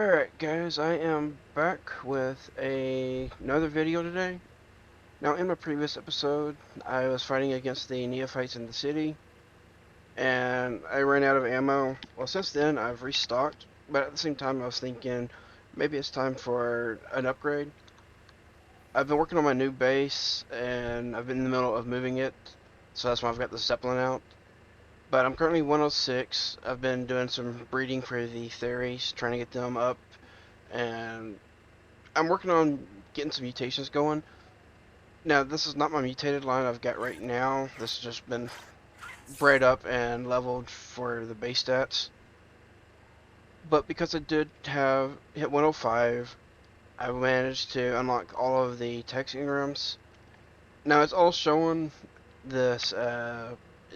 Alright guys, I am back with another video today. Now in my previous episode, I was fighting against the neophytes in the city, and I ran out of ammo. Well, since then I've restocked, but at the same time I was thinking maybe it's time for an upgrade. I've been working on my new base, and I've been in the middle of moving it, so that's why I've got the Zeppelin out. But I'm currently 106. I've been doing some breeding for the Theres, trying to get them up, and I'm working on getting some mutations going. Now, this is not my mutated line I've got right now. This has just been bred up and leveled for the base stats. But because I did have hit 105, I managed to unlock all of the text engrams. Now, it's all showing this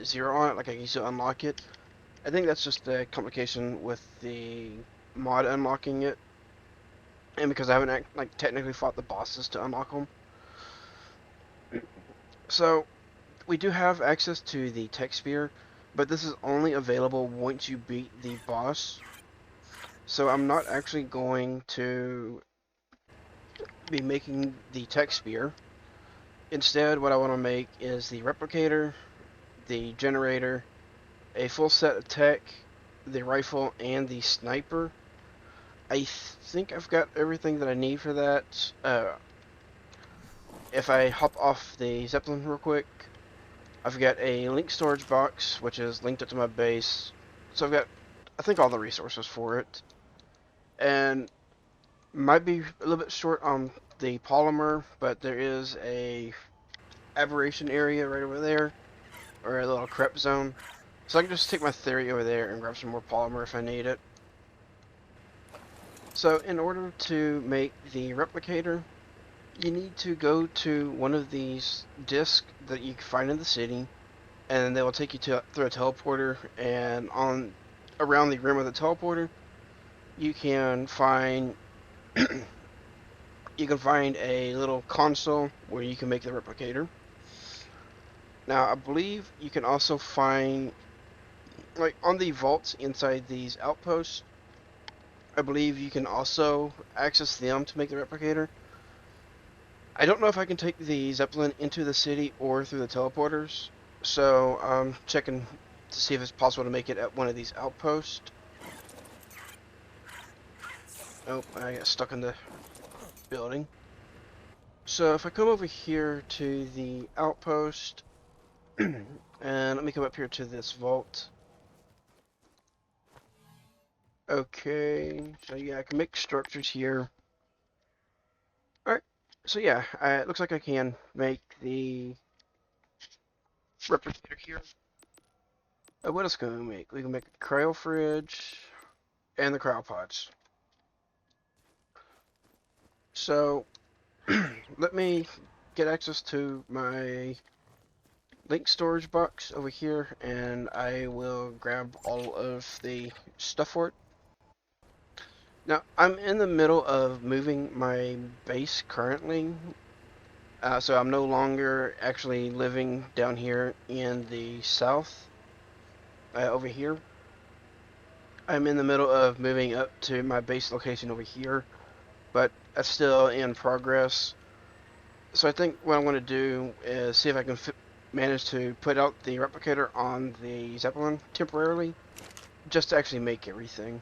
0 on it, like I can still unlock it. I think that's just a complication with the mod unlocking it, and because I haven't like technically fought the bosses to unlock them. So we do have access to the tech sphere, but this is only available once you beat the boss. So I'm not actually going to be making the tech sphere. Instead, what I want to make is the replicator, the generator, a full set of tech, the rifle, and the sniper. I think I've got everything that I need for that. If I hop off the Zeppelin real quick, I've got a link storage box, which is linked up to my base. So I've got, I think, all the resources for it. And might be a little bit short on the polymer, but there is a aberration area right over there, or a little creep zone. So I can just take my theory over there and grab some more polymer if I need it. So in order to make the replicator, you need to go to one of these discs that you can find in the city, and they will take you to through a teleporter, and on around the rim of the teleporter you can find a little console where you can make the replicator. Now I believe you can also find, like, on the vaults inside these outposts, I believe you can also access them to make the replicator. I don't know if I can take the Zeppelin into the city or through the teleporters, so I'm checking to see if it's possible to make it at one of these outposts. Oh, I got stuck in the building. So if I come over here to the outpost, and let me come up here to this vault. Okay, so yeah, I can make structures here. Alright, so yeah, it looks like I can make the replicator here. What else can we make? We can make a cryo fridge and the cryopods. So let me get access to my link storage box over here, and I will grab all of the stuff for it. Now, I'm in the middle of moving my base currently, so I'm no longer actually living down here in the south, over here. I'm in the middle of moving up to my base location over here, but that's still in progress. So I think what I'm going to do is see if I can manage to put out the replicator on the Zeppelin temporarily, just to actually make everything.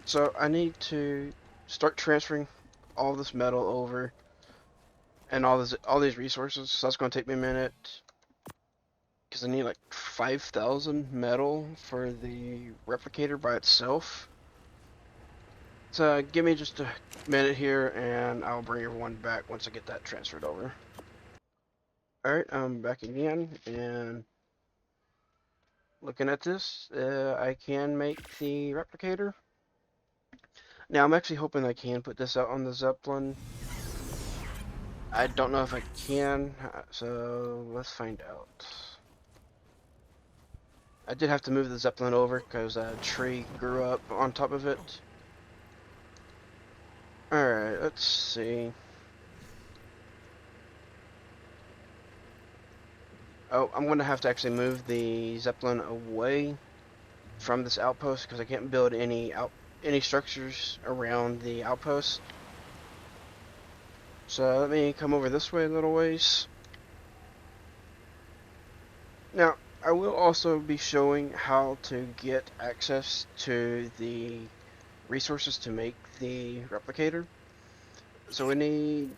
So I need to start transferring all this metal over and all these resources. So that's going to take me a minute because I need like 5,000 metal for the replicator by itself. So give me just a minute here, and I'll bring everyone back once I get that transferred over. Alright, I'm back again, and looking at this, I can make the replicator. Now, I'm actually hoping I can put this out on the Zeppelin. I don't know if I can, so let's find out. I did have to move the Zeppelin over because a tree grew up on top of it. Alright, let's see. Oh, I'm going to have to actually move the Zeppelin away. from this outpost because I can't build any structures around the outpost. So let me come over this way a little ways. Now, I will also be showing how to get access to the resources to make the replicator. So we need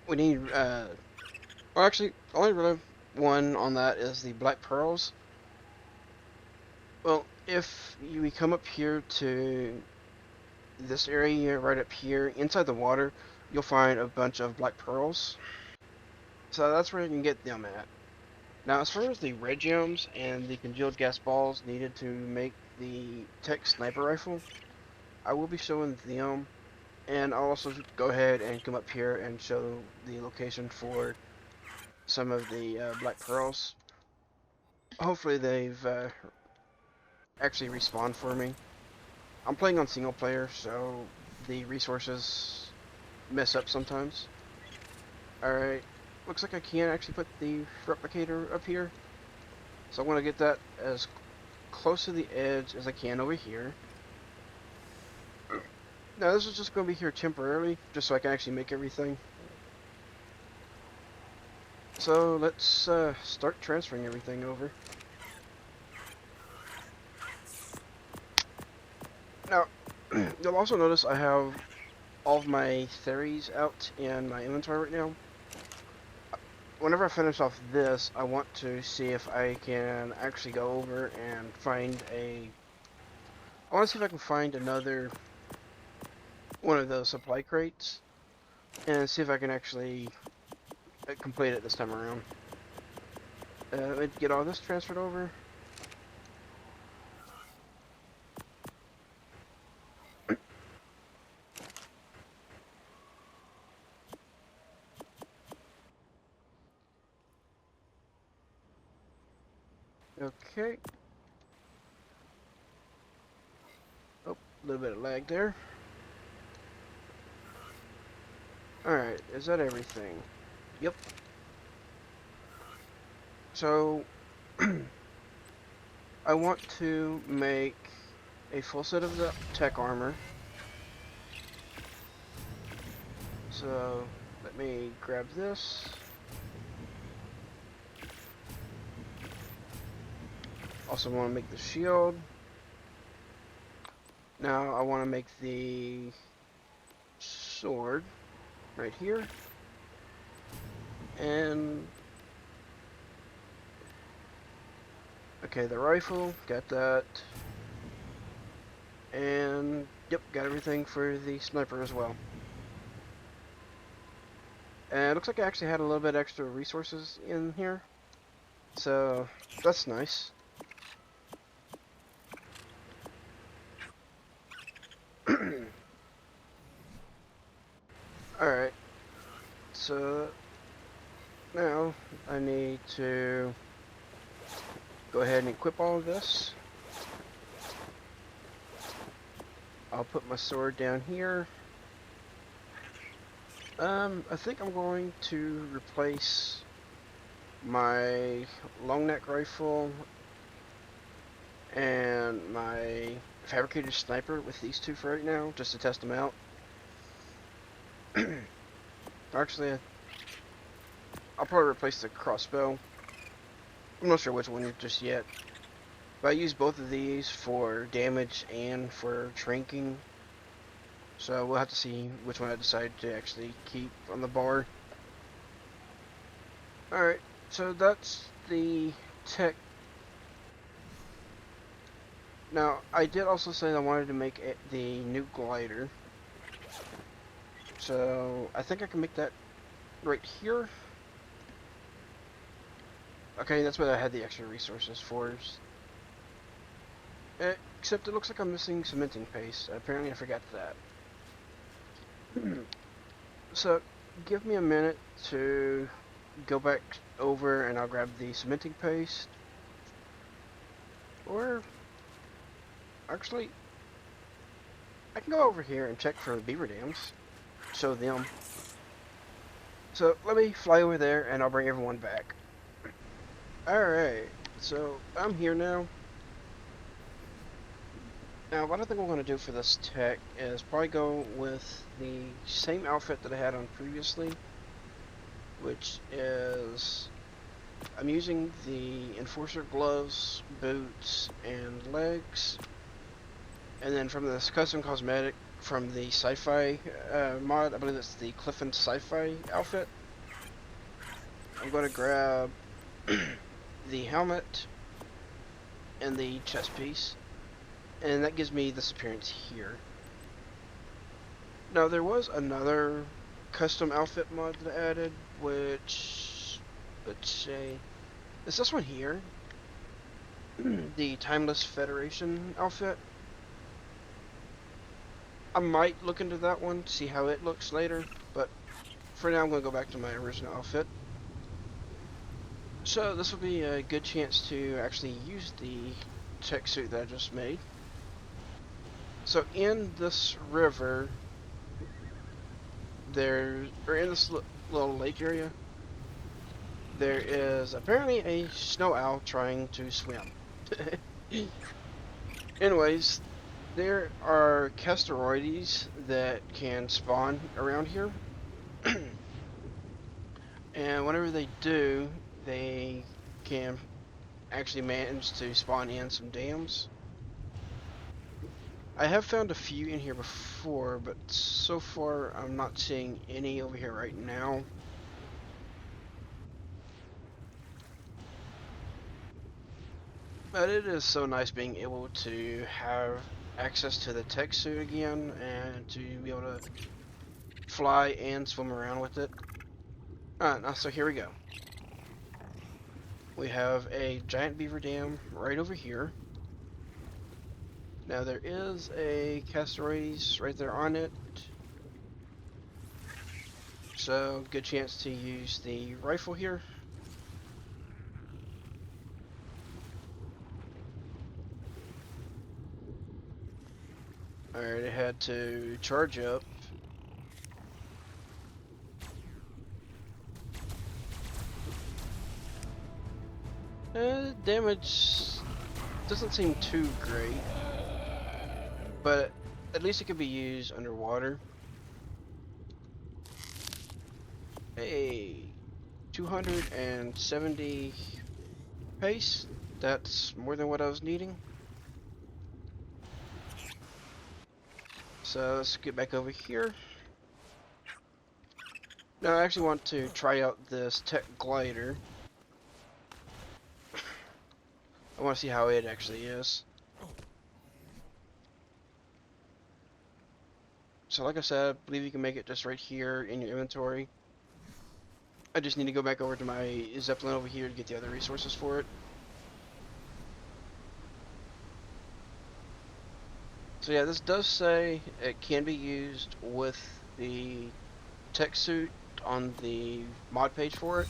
well, actually only really one on that is the black pearls. Well, if we come up here to this area right up here inside the water, you'll find a bunch of black pearls. So that's where you can get them at. Now, as far as the red gems and the congealed gas balls needed to make the tech sniper rifle, I will be showing them, and I'll also go ahead and come up here and show the location for some of the black pearls. Hopefully they've actually respawned for me. I'm playing on single player, so the resources mess up sometimes. Alright, looks like I can actually put the replicator up here. So I want to get that as close to the edge as I can over here. Now this is just going to be here temporarily, just so I can actually make everything. So let's start transferring everything over. Now, you'll also notice I have all of my theories out in my inventory right now. Whenever I finish off this, I want to see if I can actually go over and find I want to see if I can find another one of those supply crates and see if I can actually complete it this time around. Let me get all this transferred over. Okay. Oh, a little bit of lag there. Alright, is that everything? Yep. So, I want to make a full set of the tech armor. So, let me grab this. Also want to make the shield. Now I want to make the sword right here. And okay, the rifle, got that. And yep, got everything for the sniper as well. And it looks like I actually had a little bit extra resources in here. So that's nice. Alright, so now I need to go ahead and equip all of this. I'll put my sword down here. I think I'm going to replace my long neck rifle and my fabricated sniper with these two for right now, just to test them out. Actually, I'll probably replace the crossbow. I'm not sure which one just yet. But I use both of these for damage and for shrinking. So we'll have to see which one I decide to actually keep on the bar. Alright, so that's the tech. Now, I did also say I wanted to make the new glider. So, I think I can make that right here. Okay, that's what I had the extra resources for. Except it looks like I'm missing cementing paste. Apparently I forgot that. So, give me a minute to go back over and I'll grab the cementing paste. Or, actually, I can go over here and check for the beaver dams. Show them. So, let me fly over there and I'll bring everyone back. Alright, So I'm here now. Now, what I think I'm going to do for this tech is probably go with the same outfit that I had on previously, which is I'm using the Enforcer gloves, boots, and legs, and then from this custom cosmetic from the sci-fi mod, I believe it's the Clifton sci-fi outfit. I'm going to grab the helmet and the chest piece, and that gives me this appearance here. Now there was another custom outfit mod that I added, which, let's say, it's this one here, the Timeless Federation outfit. I might look into that one to see how it looks later, but for now I'm going to go back to my original outfit. So this will be a good chance to actually use the tech suit that I just made. So in this river, or in this little lake area, there is apparently a snow owl trying to swim. Anyways, there are castoroides that can spawn around here. And whenever they do, they can actually manage to spawn in some dams. I have found a few in here before, but so far I'm not seeing any over here right now. But it is so nice being able to have access to the tech suit again and to be able to fly and swim around with it. Alright, so here we go. We have a giant beaver dam right over here. Now there is a castoroides right there on it. So good chance to use the rifle here. Alright, I had to charge up. Damage doesn't seem too great, but at least it could be used underwater. Hey, 270 pace. That's more than what I was needing. So let's get back over here. Now I actually want to try out this tech glider. I want to see how it actually is. So like I said, I believe you can make it just right here in your inventory. I just need to go back over to my Zeppelin over here to get the other resources for it. So yeah, this does say it can be used with the tech suit on the mod page for it.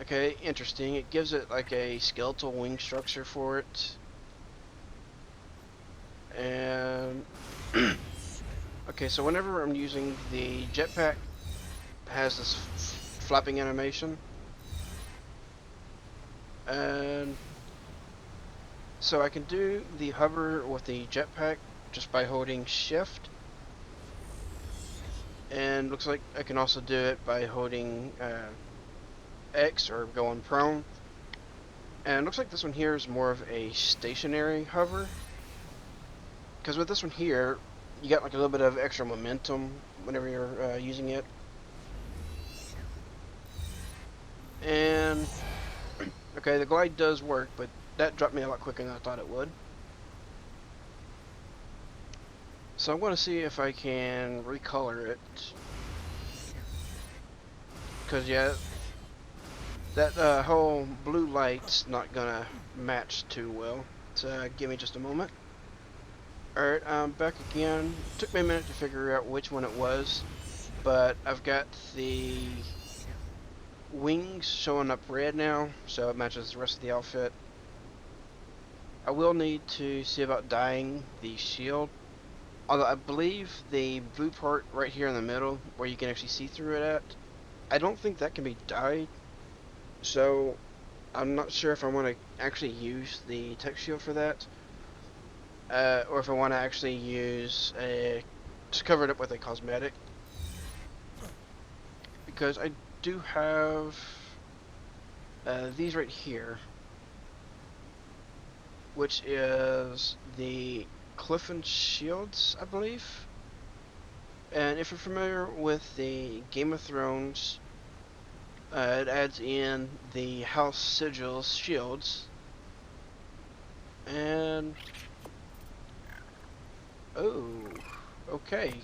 Okay, interesting. It gives it like a skeletal wing structure for it. And okay, so whenever I'm using the jetpack, it has this flapping animation. And so I can do the hover with the jetpack just by holding shift. And looks like I can also do it by holding X or going prone. And looks like this one here is more of a stationary hover. Because with this one here, you got like a little bit of extra momentum whenever you're using it. And okay, the glide does work, but that dropped me a lot quicker than I thought it would. So I'm going to see if I can recolor it. Because yeah, that whole blue light's not going to match too well. So give me just a moment. Alright, I'm back again. Took me a minute to figure out which one it was, but I've got the wings showing up red now, so it matches the rest of the outfit. I will need to see about dyeing the shield, although I believe the blue part right here in the middle, where you can actually see through it at, I don't think that can be dyed. So I'm not sure if I want to actually use the tech shield for that, or if I want to actually use a just cover it up with a cosmetic, because I do have these right here, which is the Clifton Shields, I believe. And if you're familiar with the Game of Thrones, it adds in the House Sigils shields. And oh, okay.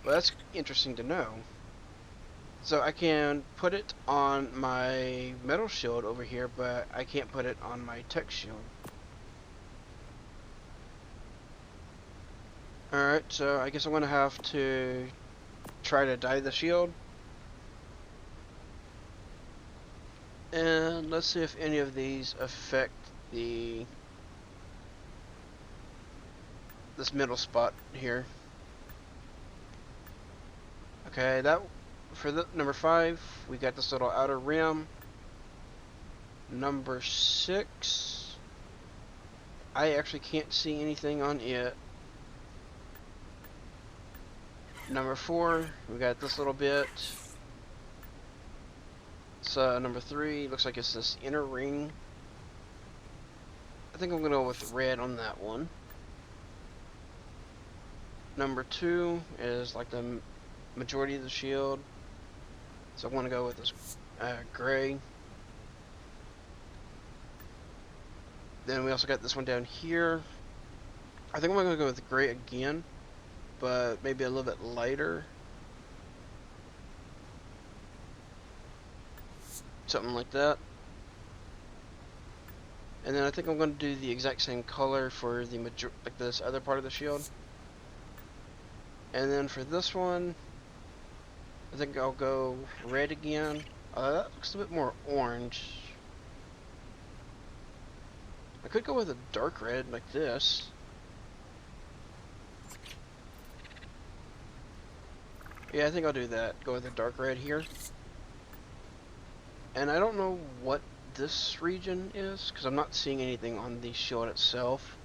Well, that's interesting to know. So I can put it on my metal shield over here, but I can't put it on my tech shield. Alright, so I guess I'm going to have to try to dye the shield. And let's see if any of these affect this middle spot here. Okay, that for the number 5, we got this little outer rim. Number 6, I actually can't see anything on it. Number 4, we got this little bit. So number 3 looks like it's this inner ring. I think I'm gonna go with red on that one. Number 2 is like the majority of the shield, so I want to go with this gray. Then we also got this one down here. I think I'm gonna go with gray again, but maybe a little bit lighter, something like that. And then I think I'm going to do the exact same color for the like this other part of the shield. And then for this one, I think I'll go red again. That looks a bit more orange. I could go with a dark red like this. Yeah, I think I'll do that. Go with a dark red here. And I don't know what this region is, because I'm not seeing anything on the shield itself.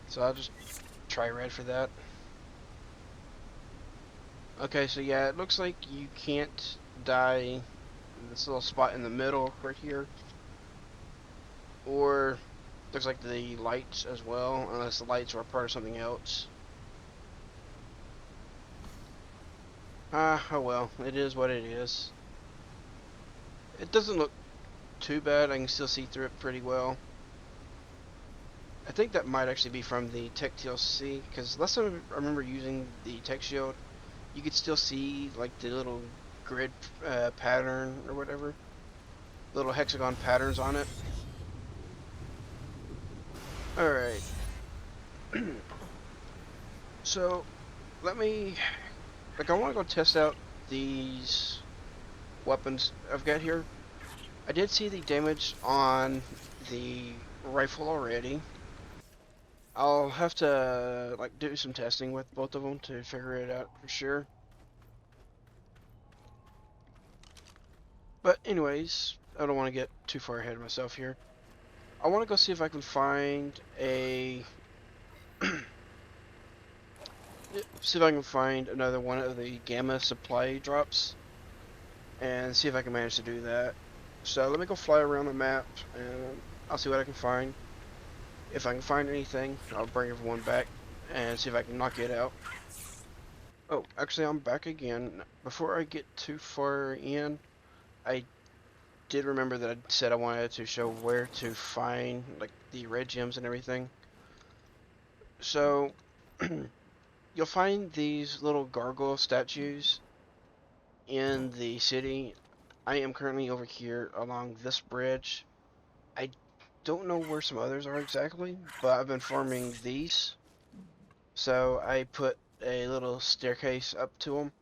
So I'll just try red for that. Okay, so yeah, it looks like you can't dye this little spot in the middle right here. Or looks like the lights as well, unless the lights are part of something else. Oh well, it is what it is. It doesn't look too bad, I can still see through it pretty well. I think that might actually be from the Tech TLC, because last time I remember using the Tech Shield, you could still see like the little grid pattern or whatever. Little hexagon patterns on it. Alright. So, let me... Like, I want to go test out these weapons I've got here. I did see the damage on the rifle already. I'll have to, like, do some testing with both of them to figure it out for sure. But anyways, I don't want to get too far ahead of myself here. I want to go see if I can find a... see if I can find another one of the gamma supply drops. And see if I can manage to do that. So let me go fly around the map and I'll see what I can find. If I can find anything, I'll bring everyone back and see if I can knock it out. Oh, actually I'm back again. Before I get too far in, I did remember that I said I wanted to show where to find like the red gems and everything. So you'll find these little gargoyle statues in the city. I am currently over here along this bridge. I don't know where some others are exactly, but I've been farming these. So I put a little staircase up to them,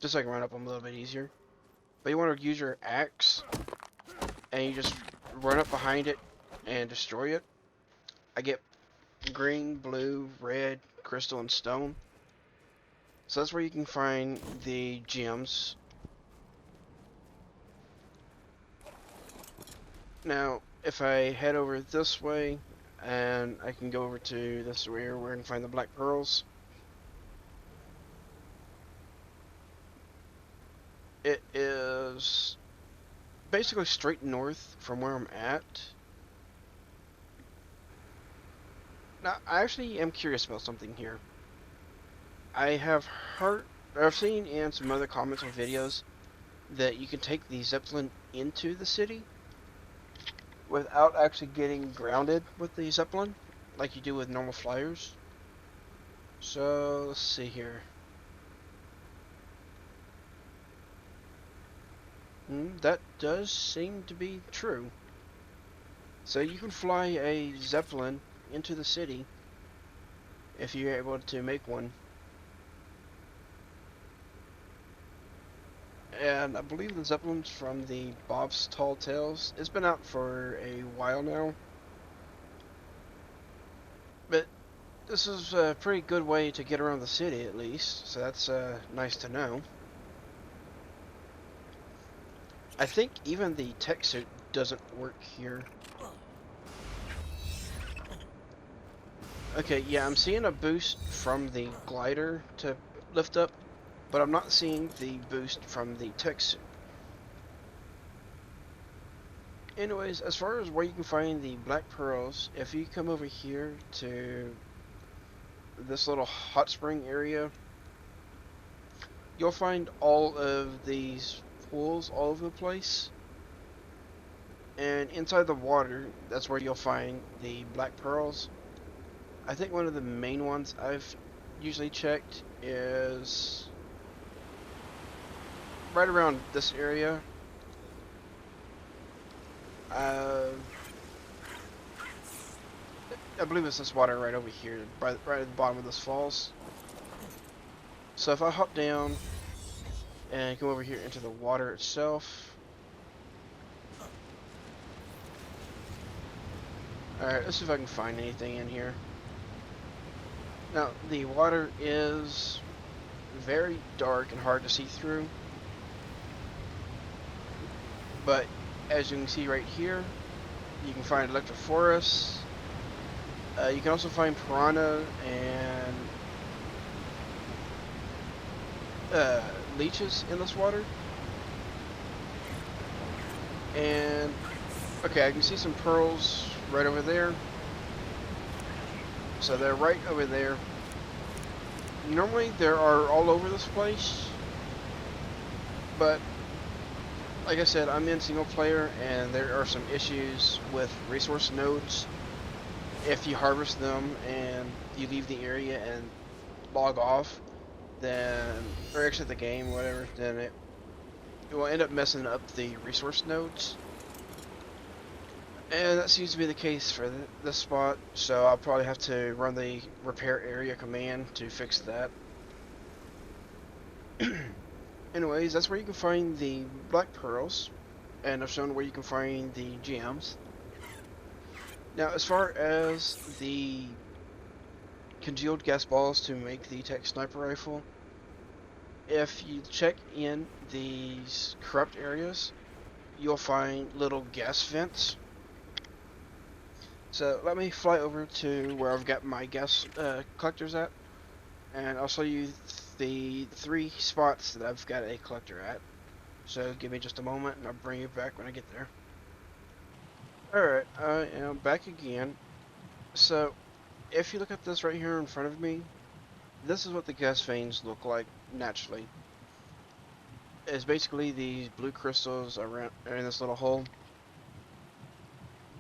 just so I can run up them a little bit easier. But you want to use your axe, and you just run up behind it and destroy it. I get green, blue, red, crystal, and stone. So that's where you can find the gems. Now, if I head over this way, and I can go over to this area where I can find the black pearls. It is basically straight north from where I'm at. Now, I actually am curious about something here. I have heard, I've seen in some other comments on videos that you can take the Zeppelin into the city without actually getting grounded with the Zeppelin, like you do with normal flyers. So, let's see here. That does seem to be true. So you can fly a Zeppelin into the city if you're able to make one. And I believe the Zeppelin's from the Bob's Tall Tales. It's been out for a while now. But this is a pretty good way to get around the city, at least. So that's nice to know. I think even the tech suit doesn't work here. Okay, yeah, I'm seeing a boost from the glider to lift up, but I'm not seeing the boost from the tech suit. Anyways, as far as where you can find the black pearls, if you come over here to this little hot spring area, you'll find all of these pools all over the place. And inside the water, that's where you'll find the black pearls. I think one of the main ones I've usually checked is right around this area. I believe it's this water right over here, right at the bottom of this falls. So if I hop down and come over here into the water itself. Alright, let's see if I can find anything in here. Now, the water is very dark and hard to see through. But as you can see right here, you can find electrophorus. You can also find piranha and leeches in this water. And okay, I can see some pearls right over there. So they're right over there. Normally they are all over this place, but like I said, I'm in single player and there are some issues with resource nodes. If you harvest them and you leave the area and log off, then, or exit the game, whatever, then it will end up messing up the resource nodes. And that seems to be the case for this spot, so I'll probably have to run the repair area command to fix that. Anyways, that's where you can find the black pearls, and I've shown where you can find the gems. Now, as far as the congealed gas balls to make the tech sniper rifle, if you check in these corrupt areas, you'll find little gas vents. So let me fly over to where I've got my gas collectors at, and I'll show you the 3 spots that I've got a collector at. So give me just a moment and I'll bring you back when I get there. Alright, I am back again. So if you look at this right here in front of me, this is what the gas veins look like naturally. It's basically these blue crystals around in this little hole.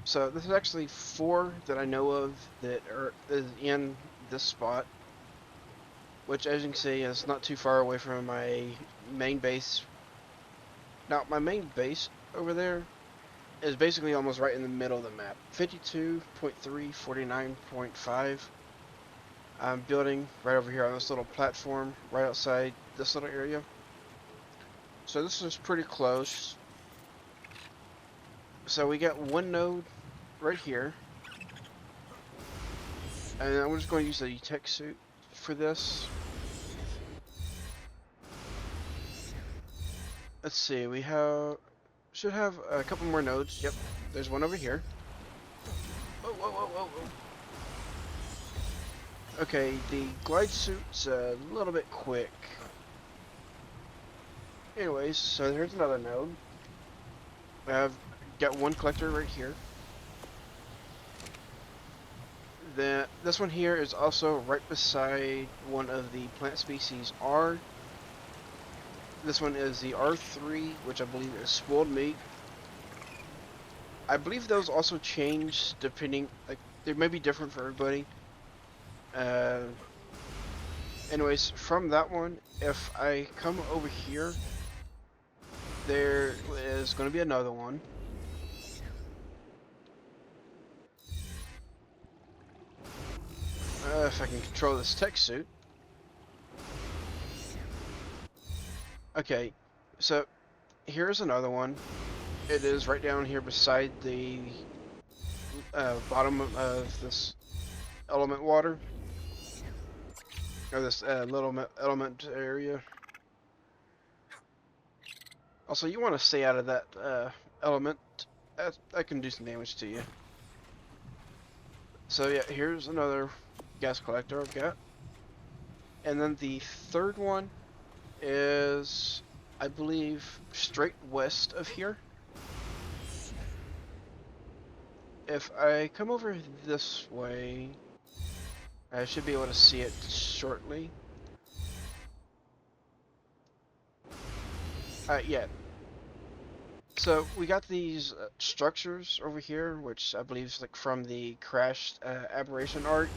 So this is actually 4 that I know of that is in this spot, which as you can see is not too far away from my main base. Now my main base over there is basically almost right in the middle of the map, 52.3, 49.5. I'm building right over here on this little platform right outside this little area. So this is pretty close. So we got one node right here, and I'm just going to use the tech suit for this. Let's see, we have should have a couple more nodes. Yep, there's one over here. Whoa, whoa, whoa, whoa, whoa. Okay, the glide suit's a little bit quick. Anyways, so there's another node. I've got one collector right here. This one here is also right beside one of the plant species R. This one is the R3, which I believe is spoiled meat. I believe those also change depending, like, they may be different for everybody. Anyways, from that one, if I come over here, there is going to be another one. If I can control this tech suit. Okay, so here's another one. It is right down here beside the bottom of this element water. Or this little element area. Also, you want to stay out of that element. That can do some damage to you. So yeah, here's another gas collector I've got. And then the third one is, I believe, straight west of here. If I come over this way, I should be able to see it shortly. Yeah. So we got these structures over here, which I believe is like from the crashed aberration arc.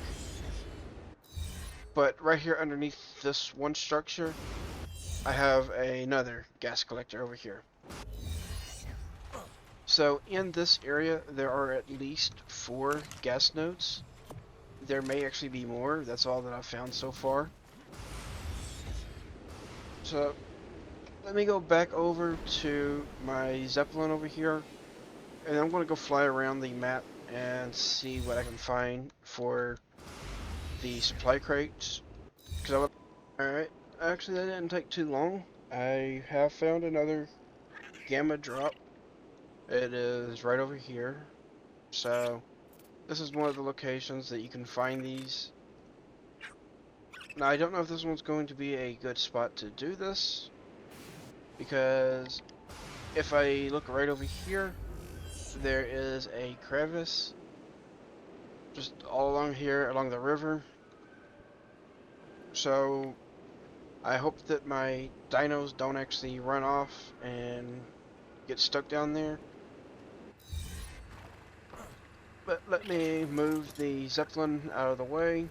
But right here underneath this one structure, I have another gas collector over here. So in this area, there are at least 4 gas nodes. There may actually be more. That's all that I've found so far. So let me go back over to my Zeppelin over here, and I'm going to go fly around the map and see what I can find for the supply crates. Alright, actually that didn't take too long. I have found another gamma drop. It is right over here. So this is one of the locations that you can find these. Now I don't know if this one's going to be a good spot to do this, because if I look right over here, there is a crevice just all along here, along the river. So I hope that my dinos don't actually run off and get stuck down there. But let me move the Zeppelin out of the way,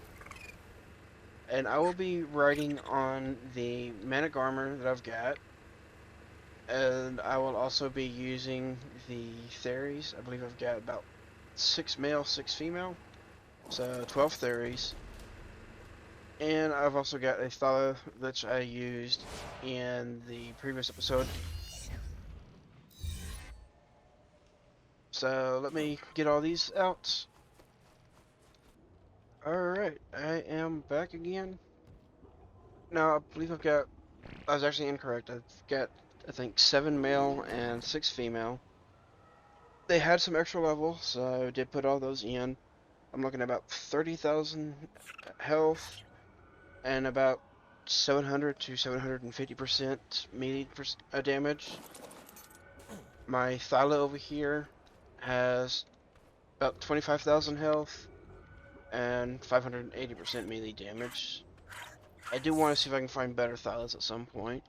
and I will be riding on the manic armor that I've got, and I will also be using the Theries. I believe I've got about 6 male, 6 female, so 12 Theries. And I've also got a Thala which I used in the previous episode. So let me get all these out. Alright, I am back again. Now I believe I was actually incorrect. I've got, I think, 7 male and 6 female. They had some extra level, so I did put all those in. I'm looking at about 30,000 health and about 700 to 750% melee damage. My Thala over here has about 25,000 health and 580% melee damage. I do want to see if I can find better Thalas at some point.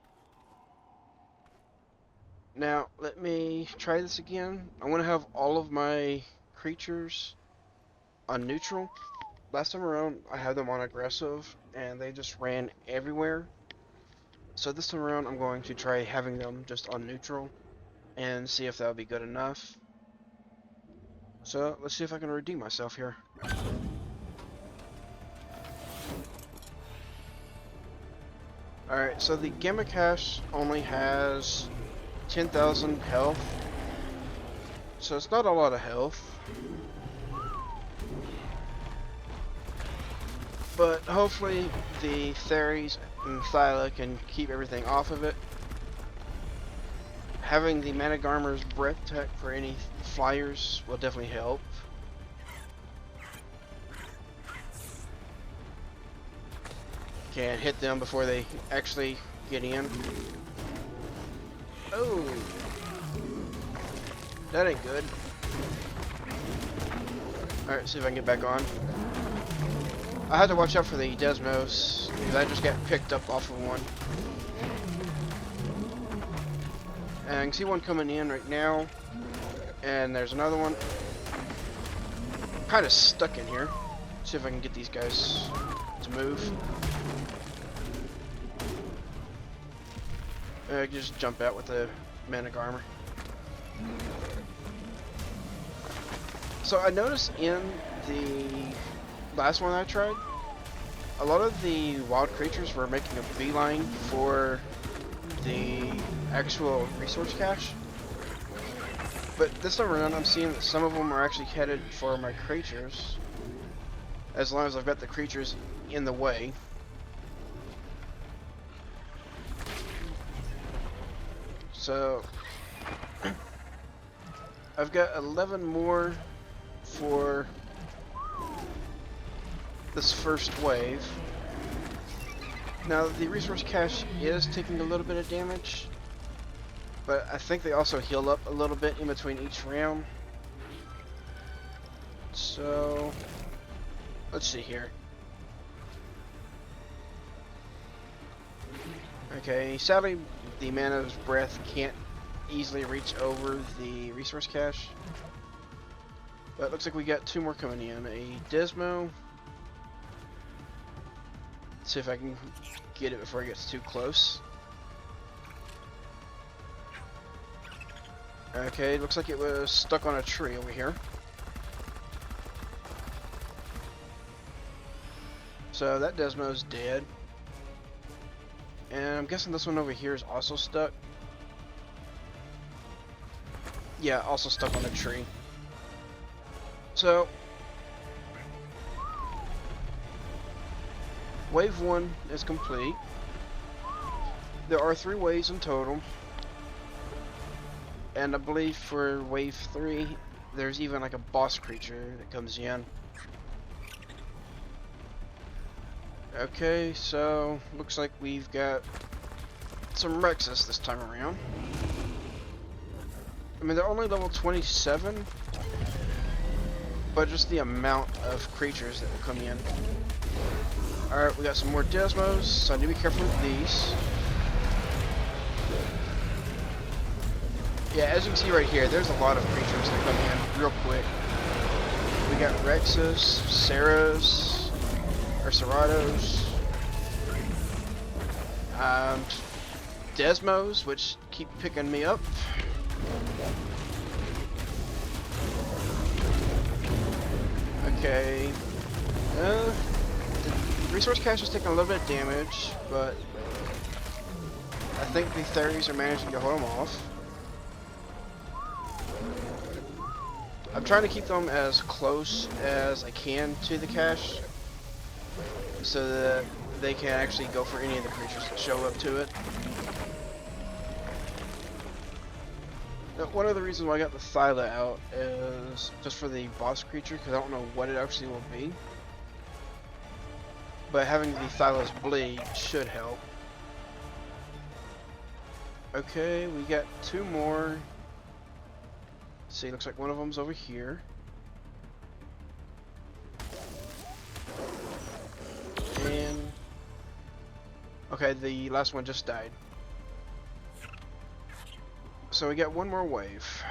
Now, let me try this again. I want to have all of my creatures on neutral. Last time around, I had them on aggressive, and they just ran everywhere. So this time around, I'm going to try having them just on neutral, and see if that'll be good enough. So, let's see if I can redeem myself here. Alright, so the Gamma Cache only has 10,000 health, so it's not a lot of health. But hopefully the Theries and Thyla can keep everything off of it. having the Managarmer's breath tech for any flyers will definitely help. Can hit them before they actually get in. Oh, that ain't good. Alright, see if I can get back on. I had to watch out for the Desmos, because I just got picked up off of one. And I can see one coming in right now. And there's another one. Kind of stuck in here. See if I can get these guys to move. I can just jump out with the Managarmer. So I noticed in the last one I tried, a lot of the wild creatures were making a beeline for the actual resource cache. But this time around I'm seeing that some of them are actually headed for my creatures, as long as I've got the creatures in the way. So I've got 11 more for this first wave. Now the resource cache is taking a little bit of damage, but I think they also heal up a little bit in between each round. So let's see here. Okay, sadly the Mana's Breath can't easily reach over the resource cache. But it looks like we got two more coming in. A Desmo. Let's see if I can get it before it gets too close. Okay, looks like it was stuck on a tree over here. So that Desmo's dead. And I'm guessing this one over here is also stuck. Yeah, also stuck on a tree. So wave 1 is complete. There are 3 waves in total. And I believe for wave 3 there's even like a boss creature that comes in. Okay, so looks like we've got some Rexus this time around. I mean, they're only level 27, but just the amount of creatures that will come in. Alright, we got some more Desmos, so I need to be careful with these. Yeah, as you can see right here, there's a lot of creatures that come in real quick. We got Rexus, Ceros, or Ceratos, Desmos, which keep picking me up. Okay, the resource cache is taking a little bit of damage, but I think the Theries are managing to hold them off. I'm trying to keep them as close as I can to the cache, so that they can actually go for any of the creatures that show up to it. Now, one of the reasons why I got the Thyla out is just for the boss creature, because I don't know what it actually will be. But having the Thyla's Bleed should help. Okay, we got 2 more. Let's see, looks like one of them's over here. And okay, the last one just died. So we got 1 more wave.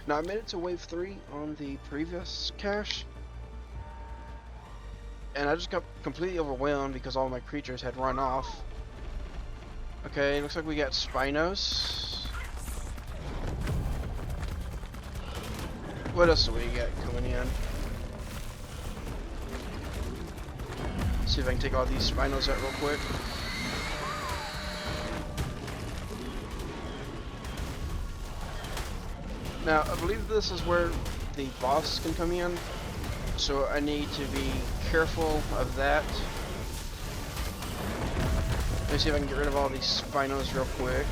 Now I made it to wave 3 on the previous cache, and I just got completely overwhelmed because all my creatures had run off. Okay, looks like we got Spinos. What else do we got coming in? See if I can take all these Spinos out real quick. Now, I believe this is where the boss can come in, so I need to be careful of that. Let me see if I can get rid of all these spinos real quick.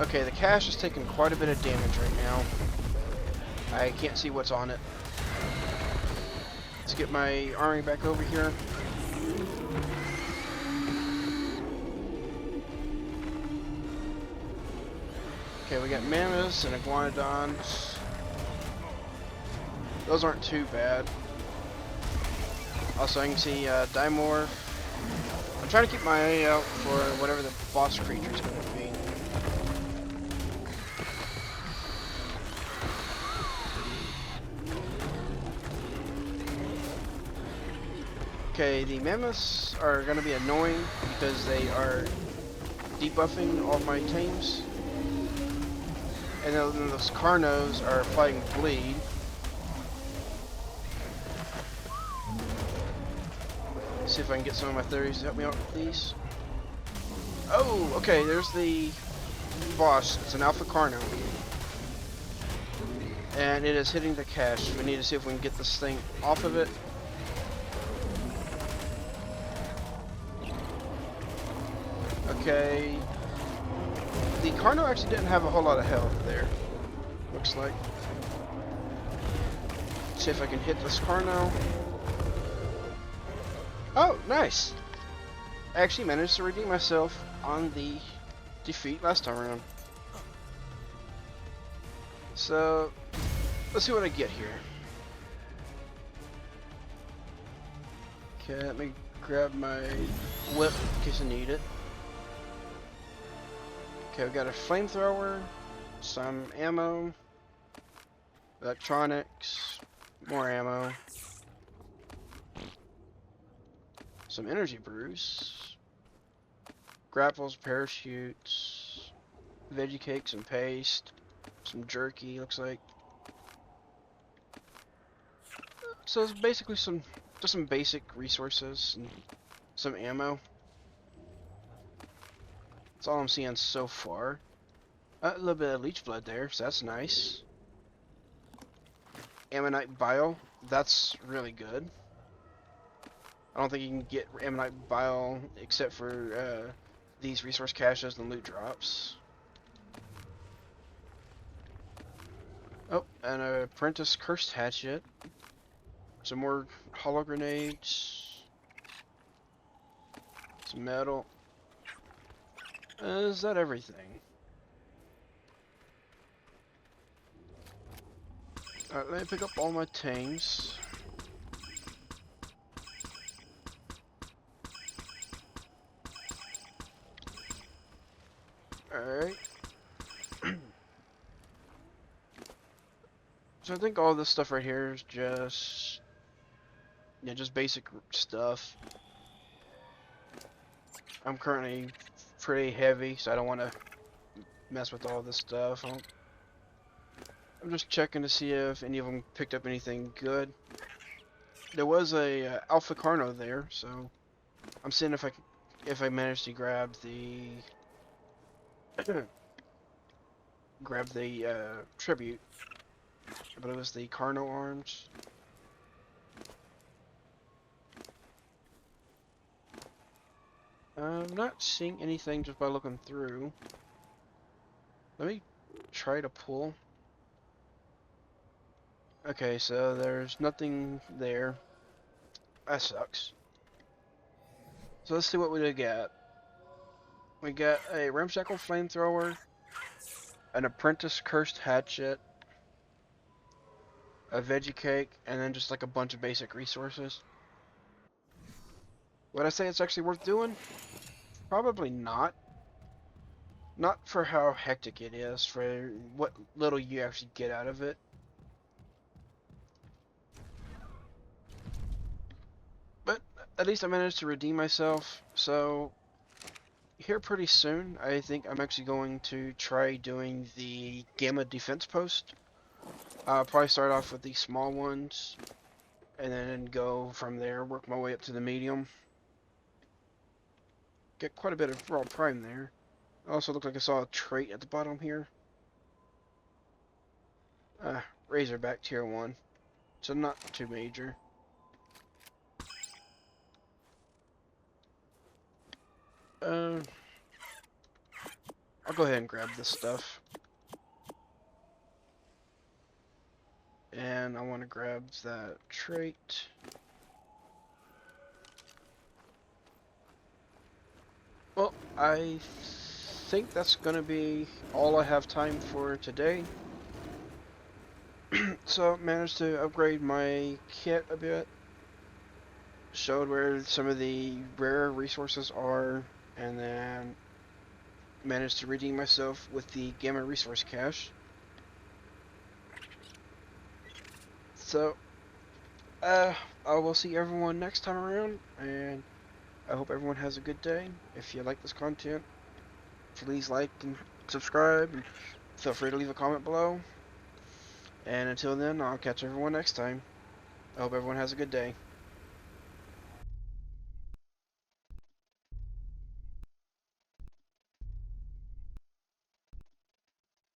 Okay, the cache is taking quite a bit of damage right now. I can't see what's on it. Let's get my army back over here. Okay, we got mammoths and iguanodons. Those aren't too bad. Also, I can see dimorph. I'm trying to keep my eye out for whatever the boss creature is going to be. Okay, the mammoths are going to be annoying because they are debuffing all my teams. And then those Carnos are fighting bleed. Let's see if I can get some of my theories to help me out with these. Oh, okay, there's the boss. It's an Alpha Carno. And it is hitting the cache. We need to see if we can get this thing off of it. Okay. The Carno actually didn't have a whole lot of health there. Looks like. Let's see if I can hit this Carno. Oh, nice! I actually managed to redeem myself on the defeat last time around. So, let's see what I get here. Okay, let me grab my whip in case I need it. Okay, we got a flamethrower, some ammo, electronics, more ammo, some energy brews, grapples, parachutes, veggie cakes and paste, some jerky, looks like. So it's basically just some basic resources and some ammo. That's all I'm seeing so far. A little bit of leech blood there, so that's nice. Ammonite bile, that's really good. I don't think you can get ammonite bile except for these resource caches and loot drops. Oh, an apprentice cursed hatchet. Some more hollow grenades. Some metal. Is that everything? Alright, let me pick up all my things. Alright. So I think all this stuff right here is just... yeah, just basic stuff. I'm currently pretty heavy, so I don't want to mess with all this stuff. I'm just checking to see if any of them picked up anything good. There was a Alpha Carno there, so I'm seeing if I managed to grab the tribute. But it was the Carno arms. I'm not seeing anything just by looking through. Let me try to pull. Okay, so there's nothing there. That sucks. So let's see what we got. We got a ramshackle flamethrower, an apprentice cursed hatchet, a veggie cake, and then just like a bunch of basic resources. Would I say it's actually worth doing? Probably not. Not for how hectic it is, for what little you actually get out of it. But at least I managed to redeem myself, so here pretty soon I think I'm actually going to try doing the Gamma Defense Post. I'll probably start off with the small ones, and then go from there, work my way up to the medium. Get quite a bit of raw prime there. Also looked like I saw a trait at the bottom here. Razorback tier 1. So not too major. Uh, I'll go ahead and grab this stuff. And I want to grab that trait. Well, I think that's going to be all I have time for today. So, managed to upgrade my kit a bit. Showed where some of the rare resources are, and then managed to redeem myself with the Gamma Resource Cache. So, uh, I will see everyone next time around, and I hope everyone has a good day. If you like this content, please like and subscribe, and feel free to leave a comment below. And until then, I'll catch everyone next time. I hope everyone has a good day.